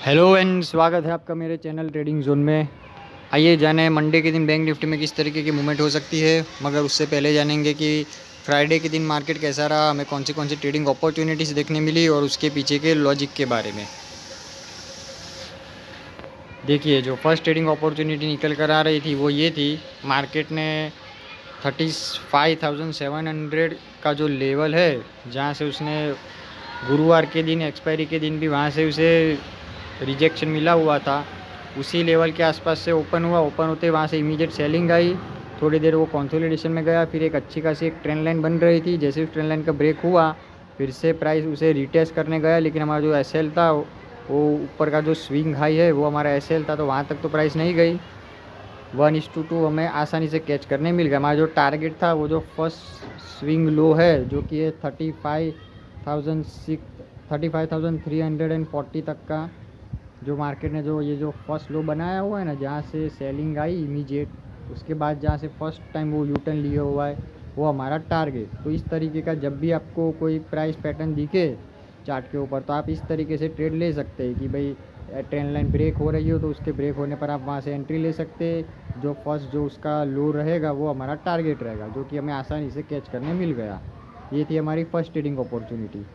Hello and स्वागत है आपका मेरे चैनल ट्रेडिंग जोन में। आइए जाने मंडे के दिन बैंक निफ्टी में किस तरीके की मूवमेंट हो सकती है, मगर उससे पहले जानेंगे कि फ्राइडे के दिन मार्केट कैसा रहा, हमें कौन सी ट्रेडिंग अपॉर्चुनिटीज़ देखने मिली और उसके पीछे के लॉजिक के बारे में। देखिए, जो फर्स्ट ट्रेडिंग अपॉर्चुनिटी निकल कर आ रही थी वो ये थी, मार्केट ने 35,700 का जो लेवल है, जहाँ से उसने गुरुवार के दिन एक्सपायरी के दिन भी वहाँ से उसे रिजेक्शन मिला हुआ था, उसी लेवल के आसपास से ओपन हुआ। ओपन होते वहाँ से इमीडिएट सेलिंग आई, थोड़ी देर वो कंसोलिडेशन में गया, फिर एक अच्छी खासी एक ट्रेंड लाइन बन रही थी। जैसे उस ट्रेंड लाइन का ब्रेक हुआ, फिर से प्राइस उसे रिटेस्ट करने गया, लेकिन हमारा जो एसएल था, वो ऊपर का जो स्विंग हाई है वो हमारा एसएल था, तो वहाँ तक तो प्राइस नहीं गई। 1:2 हमें आसानी से कैच करने मिल गया। हमारा जो टारगेट था, वो जो फर्स्ट स्विंग लो है, जो कि है 35,340 तक का, जो मार्केट ने जो ये जो फर्स्ट लो बनाया हुआ है ना, जहाँ से सेलिंग आई इमीडिएट, उसके बाद जहाँ से फर्स्ट टाइम वो यूटर्न लिया हुआ है, वो हमारा टारगेट। तो इस तरीके का जब भी आपको कोई प्राइस पैटर्न दिखे चार्ट के ऊपर, तो आप इस तरीके से ट्रेड ले सकते हैं कि भाई ट्रेंड लाइन ब्रेक हो रही हो तो उसके ब्रेक होने पर आप वहाँ से एंट्री ले सकते हैं। जो फर्स्ट जो उसका लो रहेगा वो हमारा टारगेट रहेगा, जो कि हमें आसानी से कैच करने मिल गया। ये थी हमारी फर्स्ट ट्रेडिंग अपॉर्चुनिटी।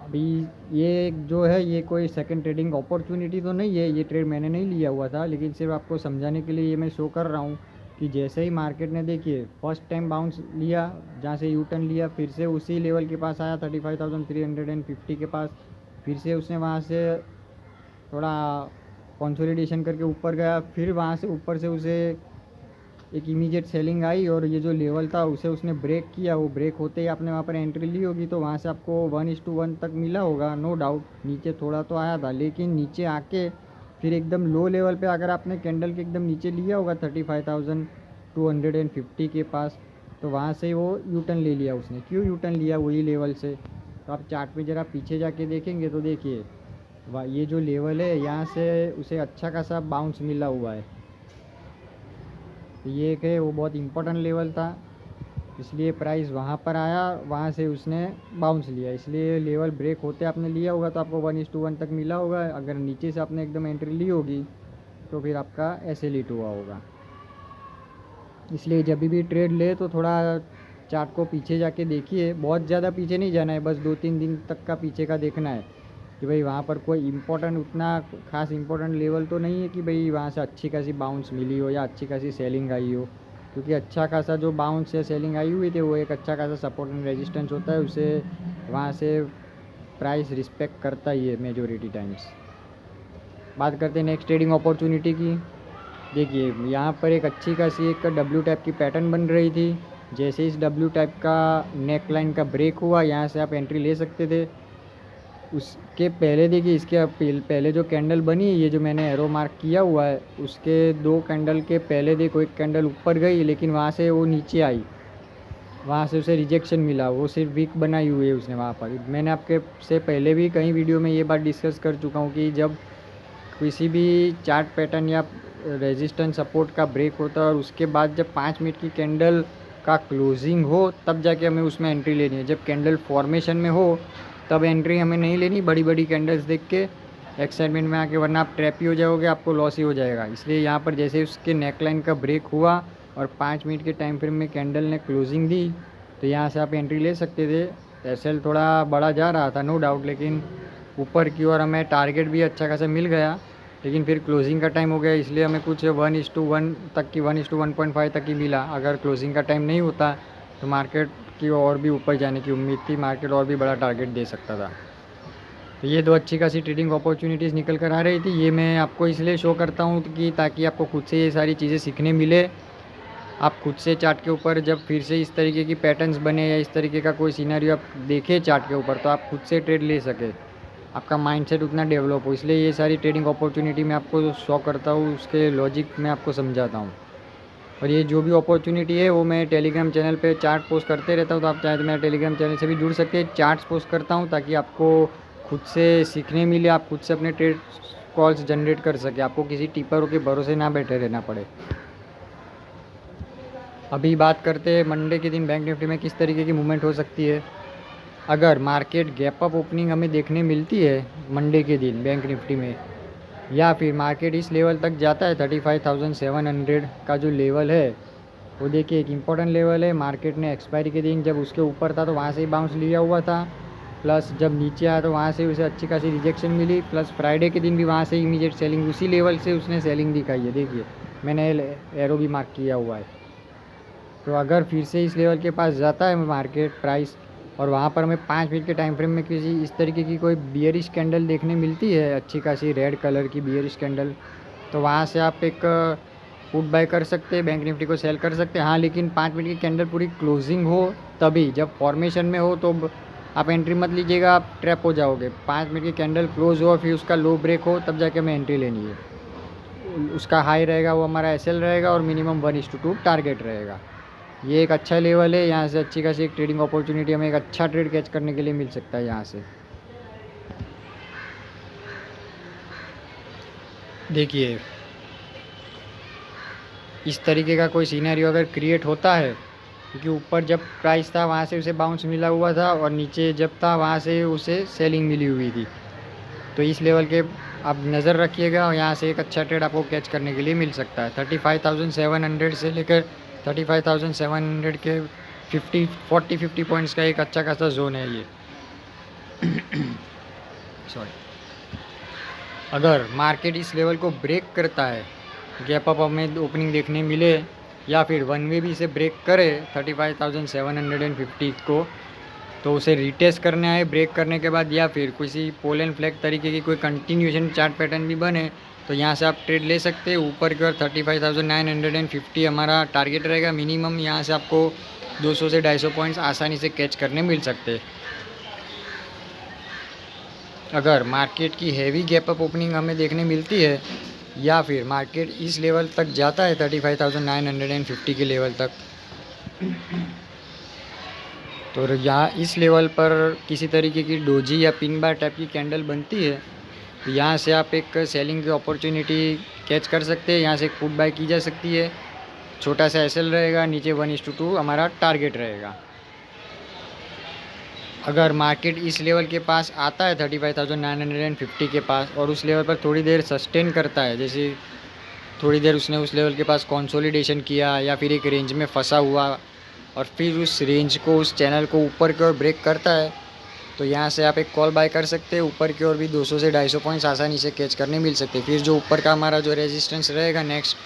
अभी ये जो है, ये कोई सेकंड ट्रेडिंग अपॉर्चुनिटी तो नहीं है, ये ट्रेड मैंने नहीं लिया हुआ था, लेकिन सिर्फ आपको समझाने के लिए ये मैं शो कर रहा हूँ कि जैसे ही मार्केट ने, देखिए, फर्स्ट टाइम बाउंस लिया, जहाँ से यू टर्न लिया, फिर से उसी लेवल के पास आया 35,350 के पास, फिर से उसने वहाँ से थोड़ा कंसोलिडेशन करके ऊपर गया, फिर वहाँ से ऊपर से उसे एक इमीडिएट सेलिंग आई और ये जो लेवल था उसे उसने ब्रेक किया। वो ब्रेक होते ही आपने वहाँ पर एंट्री ली होगी, तो वहाँ से आपको 1:1 तक मिला होगा, नो डाउट। नीचे थोड़ा तो आया था, लेकिन नीचे आके फिर एकदम लो लेवल पे अगर आपने कैंडल के एकदम नीचे लिया होगा 35,250 के पास, तो वहाँ से वो यूटर्न ले लिया उसने। क्यों यूटर्न लिया वही लेवल से, तो आप चार्ट पे ज़रा पीछे जाके देखेंगे तो देखिए, ये जो लेवल है, यहाँ से उसे अच्छा खासा बाउंस मिला हुआ है। तो ये एक है, वो बहुत इंपॉर्टेंट लेवल था, इसलिए प्राइस वहाँ पर आया, वहाँ से उसने बाउंस लिया, इसलिए लेवल ब्रेक होते आपने लिया होगा तो आपको 1:1 तक मिला होगा। अगर नीचे से आपने एकदम एंट्री ली होगी तो फिर आपका ऐसे लीट हुआ होगा। इसलिए जब भी ट्रेड ले तो थोड़ा चार्ट को पीछे जाके देखिए, बहुत ज़्यादा पीछे नहीं जाना है, बस 2-3 दिन तक का पीछे का देखना है कि भाई वहाँ पर कोई इम्पोर्टेंट, उतना खास इम्पोर्टेंट लेवल तो नहीं है कि भाई वहाँ से अच्छी खासी बाउंस मिली हो या अच्छी खासी सेलिंग आई हो। क्योंकि अच्छा खासा जो बाउंस या सेलिंग आई हुई थी, वो एक अच्छा खासा सपोर्ट एंड रेजिस्टेंस होता है, उसे वहाँ से प्राइस रिस्पेक्ट करता ही है मेजोरिटी टाइम्स। बात करते हैं नेक्स्ट ट्रेडिंग अपॉर्चुनिटी की। देखिए, यहाँ पर एक अच्छी खासी एक डब्ल्यू टाइप की पैटर्न बन रही थी। जैसे इस डब्ल्यू टाइप का नेक लाइन का ब्रेक हुआ, यहाँ से आप एंट्री ले सकते थे। उसके पहले देखिए, इसके पहले जो कैंडल बनी, ये जो मैंने एरो मार्क किया हुआ है, उसके 2 कैंडल के पहले देखो, एक कैंडल ऊपर गई लेकिन वहाँ से वो नीचे आई, वहाँ से उसे रिजेक्शन मिला, वो सिर्फ वीक बनाई हुई है उसने वहाँ पर। मैंने आपके से पहले भी कई वीडियो में ये बात डिस्कस कर चुका हूँ कि जब किसी भी चार्ट पैटर्न या रेजिस्टेंस सपोर्ट का ब्रेक होता है और उसके बाद जब 5 मिनट की कैंडल का क्लोजिंग हो, तब जाके हमें उसमें एंट्री लेनी है। जब कैंडल फॉर्मेशन में हो तब एंट्री हमें नहीं लेनी, बड़ी बड़ी कैंडल्स देख के एक्साइटमेंट में आके, वरना आप ट्रैप ही हो जाओगे, आपको लॉस ही हो जाएगा। इसलिए यहाँ पर जैसे उसके नेकलाइन का ब्रेक हुआ और 5 मिनट के टाइम फ्रेम में कैंडल ने क्लोजिंग दी, तो यहाँ से आप एंट्री ले सकते थे। एसएल थोड़ा बड़ा जा रहा था, नो डाउट, लेकिन ऊपर की ओर हमें टारगेट भी अच्छा खासा मिल गया, लेकिन फिर क्लोजिंग का टाइम हो गया, इसलिए हमें कुछ 1:1 तक की, 1:1.5 तक ही मिला। अगर क्लोजिंग का टाइम नहीं होता तो मार्केट की और भी ऊपर जाने की उम्मीद थी, मार्केट और भी बड़ा टारगेट दे सकता था। तो ये 2 अच्छी खासी ट्रेडिंग अपॉर्चुनिटीज़ निकल कर आ रही थी। ये मैं आपको इसलिए शो करता हूँ कि ताकि आपको खुद से ये सारी चीज़ें सीखने मिले। आप खुद से चार्ट के ऊपर जब फिर से इस तरीके की पैटर्न्स बने या इस तरीके का कोई सीनरियो आप देखें चार्ट के ऊपर, तो आप खुद से ट्रेड ले सके, आपका माइंडसेट उतना डेवलप हो। इसलिए ये सारी ट्रेडिंग अपॉर्चुनिटी मैं आपको शो करता हूँ, उसके लॉजिक मैं आपको समझाता हूँ। और ये जो भी अपॉर्चुनिटी है वो मैं टेलीग्राम चैनल पे चार्ट पोस्ट करते रहता हूँ, तो आप चाहे तो मेरे टेलीग्राम चैनल से भी जुड़ सकते हैं। चार्ट्स पोस्ट करता हूँ ताकि आपको खुद से सीखने मिले, आप खुद से अपने ट्रेड कॉल्स जनरेट कर सके, आपको किसी टिपरों के भरोसे ना बैठे रहना पड़े। अभी बात करते हैं मंडे के दिन बैंक निफ्टी में किस तरीके की मूवमेंट हो सकती है। अगर मार्केट गैप अप ओपनिंग हमें देखने मिलती है मंडे के दिन बैंक निफ्टी में, या फिर मार्केट इस लेवल तक जाता है 35,700 का जो लेवल है, वो देखिए एक इम्पॉर्टेंट लेवल है। मार्केट ने एक्सपायरी के दिन जब उसके ऊपर था तो वहाँ से ही बाउंस लिया हुआ था, प्लस जब नीचे आया तो वहाँ से उसे अच्छी खासी रिजेक्शन मिली, प्लस फ्राइडे के दिन भी वहाँ से इमीडिएट सेलिंग, उसी लेवल से उसने सेलिंग दिखाई है। देखिए मैंने एरो भी मार्क किया हुआ है। तो अगर फिर से इस लेवल के पास जाता है मार्केट प्राइस, और वहाँ पर हमें 5 मिनट के टाइम फ्रेम में किसी इस तरीके की कोई बियरिश कैंडल देखने मिलती है, अच्छी खासी रेड कलर की बियरिश कैंडल, तो वहाँ से आप एक पुट बाय कर सकते हैं, बैंक निफ्टी को सेल कर सकते हैं। हाँ, लेकिन 5 मिनट की कैंडल पूरी क्लोजिंग हो तभी, जब फॉर्मेशन में हो तो आप एंट्री मत लीजिएगा, आप ट्रैप हो जाओगे। 5 मिनट की कैंडल क्लोज हो फिर उसका लो ब्रेक हो तब जाके हमें एंट्री लेनी है। उसका हाई रहेगा वो हमारा एसएल रहेगा और मिनिमम 1:2 टारगेट रहेगा। ये एक अच्छा लेवल है, यहाँ से अच्छी खासी एक ट्रेडिंग अपॉर्चुनिटी हमें एक अच्छा ट्रेड कैच करने के लिए मिल सकता है। यहाँ से देखिए इस तरीके का कोई सीनरियो अगर क्रिएट होता है, क्योंकि ऊपर जब प्राइस था वहाँ से उसे बाउंस मिला हुआ था और नीचे जब था वहाँ से उसे सेलिंग मिली हुई थी, तो इस लेवल के आप नज़र रखिएगा और यहाँ से एक अच्छा ट्रेड आपको कैच करने के लिए मिल सकता है। 35,700 से लेकर 35,700 के 50 पॉइंट्स का एक अच्छा खासा जोन है ये। सॉरी, अगर मार्केट इस लेवल को ब्रेक करता है, गैप अप हमें ओपनिंग देखने मिले, या फिर वन वे भी इसे ब्रेक करे 35,750 को, तो उसे रिटेस्ट करना है ब्रेक करने के बाद, या फिर किसी पोल एंड फ्लैग तरीके की कोई कंटिन्यूएशन चार्ट पैटर्न भी बने तो यहाँ से आप ट्रेड ले सकते हैं। ऊपर की ओर 35,950 हमारा टारगेट रहेगा मिनिमम। यहाँ से आपको 200 से 250 पॉइंट्स आसानी से कैच करने मिल सकते हैं। अगर मार्केट की हैवी गैप अप ओपनिंग हमें देखने मिलती है, या फिर मार्केट इस लेवल तक जाता है 35,950 के लेवल तक, तो यहाँ इस लेवल पर किसी तरीके की डोजी या पिन बार टाइप की कैंडल बनती है, तो यहाँ से आप एक सेलिंग की अपॉर्चुनिटी कैच कर सकते हैं। यहाँ से एक पुट बाय की जा सकती है, छोटा सा एसएल रहेगा, नीचे 1:2 हमारा टारगेट रहेगा। अगर मार्केट इस लेवल के पास आता है 35,950 के पास और उस लेवल पर थोड़ी देर सस्टेन करता है, जैसे थोड़ी देर उसने उस लेवल के पास कंसोलिडेशन किया या फिर एक रेंज में फंसा हुआ और फिर उस रेंज को, उस चैनल को ऊपर की ओर ब्रेक करता है, तो यहाँ से आप एक कॉल बाय कर सकते हैं। ऊपर की ओर भी 200 से 250 पॉइंट्स आसानी से कैच करने मिल सकते हैं। फिर जो ऊपर का हमारा जो रेजिस्टेंस रहेगा नेक्स्ट,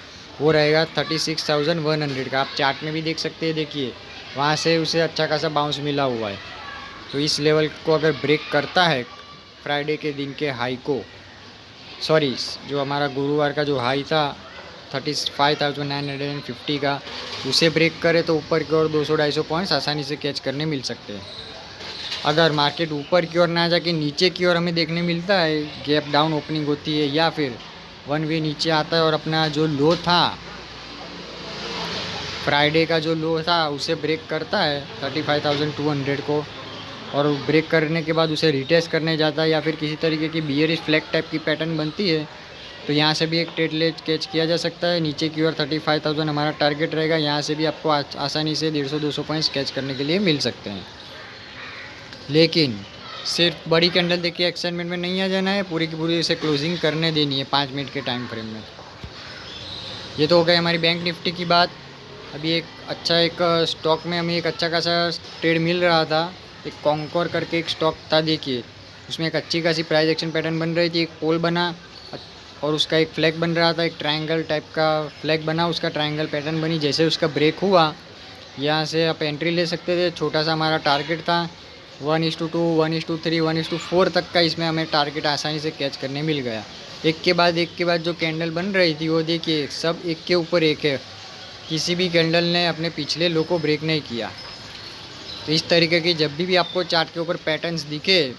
वो रहेगा 36,100 का। आप चार्ट में भी देख सकते हैं, देखिए वहाँ से उसे अच्छा खासा बाउंस मिला हुआ है। तो इस लेवल को अगर ब्रेक करता है फ्राइडे के दिन के हाई को, सॉरी जो हमारा गुरुवार का जो हाई था 35,950 का, उसे ब्रेक करे तो ऊपर की ओर 200-250 पॉइंट्स आसानी से कैच करने मिल सकते हैं। अगर मार्केट ऊपर की ओर ना जाके नीचे की ओर हमें देखने मिलता है, गैप डाउन ओपनिंग होती है या फिर वन वे नीचे आता है और अपना जो लो था फ्राइडे का, जो लो था उसे ब्रेक करता है 35,200 को, और ब्रेक करने के बाद उसे रिटेस्ट करने जाता है या फिर किसी तरीके की बियरिश फ्लैग टाइप की पैटर्न बनती है, तो यहाँ से भी एक ट्रेड ले कैच किया जा सकता है। नीचे की ओर 35,000 हमारा टारगेट रहेगा, यहाँ से भी आपको आसानी से 150-200 पॉइंट्स कैच करने के लिए मिल सकते हैं। लेकिन सिर्फ बड़ी कैंडल देख के एक्साइटमेंट में नहीं आ जाना है, पूरी की पूरी इसे क्लोजिंग करने देनी है 5 मिनट के टाइम फ्रेम में। ये तो हो गई हमारी बैंक निफ्टी की बात। अभी एक स्टॉक में हमें एक अच्छा खासा ट्रेड मिल रहा था, एक कॉन्कोर करके एक स्टॉक था, देखिए उसमें एक अच्छी खासी प्राइस एक्शन पैटर्न बन रही थी, एक पोल बना और उसका एक फ्लैग बन रहा था, एक ट्रायंगल टाइप का फ्लैग बना, उसका ट्रायंगल पैटर्न बनी। जैसे उसका ब्रेक हुआ, यहाँ से आप एंट्री ले सकते थे। छोटा सा हमारा टारगेट था 1:2, 1:3, 1:4 तक का, इसमें हमें टारगेट आसानी से कैच करने मिल गया। एक के बाद जो कैंडल बन रही थी वो देखिए सब एक के ऊपर एक है, किसी भी कैंडल ने अपने पिछले लो को ब्रेक नहीं किया। तो इस तरीके की जब भी आपको चार्ट के ऊपर पैटर्न्स दिखे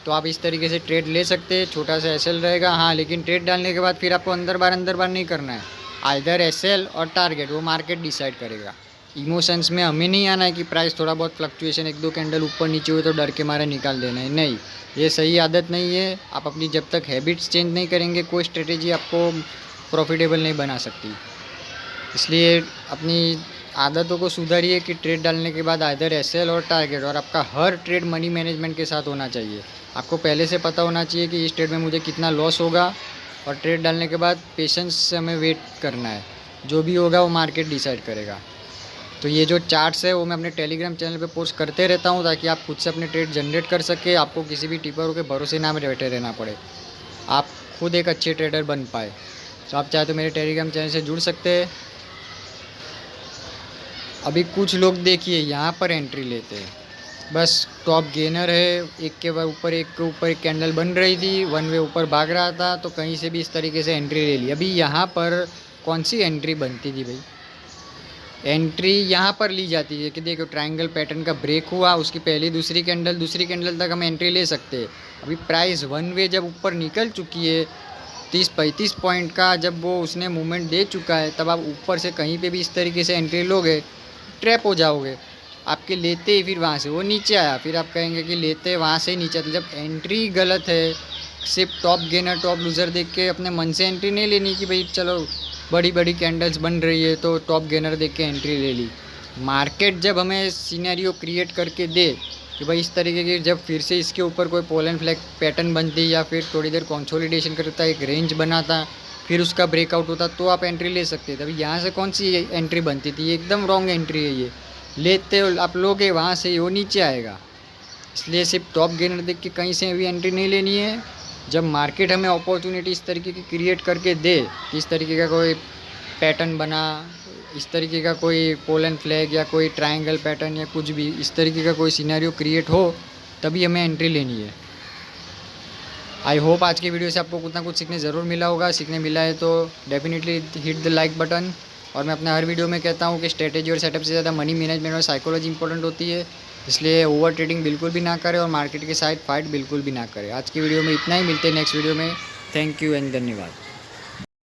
तो आप इस तरीके से ट्रेड ले सकते हैं। छोटा सा एसएल रहेगा, हाँ, लेकिन ट्रेड डालने के बाद फिर आपको अंदर बार नहीं करना है, आइदर एसएल और टारगेट वो मार्केट डिसाइड करेगा। इमोशंस में हमें नहीं आना है कि प्राइस थोड़ा बहुत फ्लक्चुएशन 1-2 कैंडल ऊपर नीचे हुए तो डर के मारे निकाल देना है, नहीं, ये सही आदत नहीं है। आप अपनी जब तक हैबिट्स चेंज नहीं करेंगे कोई स्ट्रेटेजी आपको प्रॉफिटेबल नहीं बना सकती। इसलिए अपनी आदतों को सुधारिए कि ट्रेड डालने के बाद आइदर एसएल और टारगेट, और आपका हर ट्रेड मनी मैनेजमेंट के साथ होना चाहिए। आपको पहले से पता होना चाहिए कि इस ट्रेड में मुझे कितना लॉस होगा, और ट्रेड डालने के बाद पेशेंस से हमें वेट करना है। जो भी होगा वो मार्केट डिसाइड करेगा। तो ये जो चार्ट्स है वो मैं अपने टेलीग्राम चैनल पे पोस्ट करते रहता हूँ, ताकि आप खुद से अपने ट्रेड जनरेट कर सके, आपको किसी भी टिपरों के भरोसे ना बैठे रहना पड़े, आप खुद एक अच्छे ट्रेडर बन पाए। तो आप चाहे तो मेरे टेलीग्राम चैनल से जुड़ सकते हैं। अभी कुछ लोग देखिए यहाँ पर एंट्री लेते हैं, बस टॉप गेनर है, एक के ऊपर एक कैंडल बन रही थी, वन वे ऊपर भाग रहा था, तो कहीं से भी इस तरीके से एंट्री ले ली। अभी यहाँ पर कौन सी एंट्री बनती थी भाई? एंट्री यहाँ पर ली जाती है कि देखो ट्रायंगल पैटर्न का ब्रेक हुआ, उसकी पहली दूसरी कैंडल तक हम एंट्री ले सकते हैं। अभी प्राइस वन वे जब ऊपर निकल चुकी है 30-35 पॉइंट का, जब वो उसने मूवमेंट दे चुका है, तब आप ऊपर से कहीं पे भी इस तरीके से एंट्री लोगे, ट्रैप हो जाओगे। आपके लेते ही फिर वहाँ से वो नीचे आया, फिर आप कहेंगे कि लेते वहाँ से नीचे, जब एंट्री गलत है। सिर्फ टॉप गेनर टॉप लूज़र देख के अपने मन से एंट्री नहीं लेनी कि भाई चलो बड़ी बड़ी कैंडल्स बन रही है तो टॉप गेनर देख के एंट्री ले ली। मार्केट जब हमें सिनेरियो क्रिएट करके दे कि भाई इस तरीके की, जब फिर से इसके ऊपर कोई पोल एंड फ्लैग पैटर्न बनती, या फिर थोड़ी देर कंसोलिडेशन करता, एक रेंज बनाता, फिर उसका ब्रेकआउट होता, तो आप एंट्री ले सकते थे। अभी यहाँ से कौन सी एंट्री बनती थी? एकदम रॉन्ग एंट्री है ये। लेते हो आप लोगे वहाँ से वो नीचे आएगा। इसलिए सिर्फ टॉप गेनर देख के कहीं से भी एंट्री नहीं लेनी है। जब मार्केट हमें अपॉर्चुनिटी इस तरीके की क्रिएट करके दे कि इस तरीके का कोई पैटर्न बना, इस तरीके का कोई पोल एंड फ्लैग या कोई ट्रायंगल पैटर्न या कुछ भी इस तरीके का कोई सिनेरियो क्रिएट हो, तभी हमें एंट्री लेनी है। आई होप आज की वीडियो से आपको कुछ ना कुछ सीखने ज़रूर मिला होगा। सीखने मिला है तो definitely hit the like button. और मैं अपने हर वीडियो में कहता हूँ कि स्ट्रेटेजी और सेटअप से ज़्यादा मनी मैनेजमेंट और साइकोलॉजी इंपॉर्टेंट होती है। इसलिए ओवर ट्रेडिंग बिल्कुल भी ना करें और मार्केट के साथ फाइट बिल्कुल भी ना करें। आज की वीडियो में इतना ही, मिलते हैं नेक्स्ट वीडियो में। थैंक यू एंड धन्यवाद।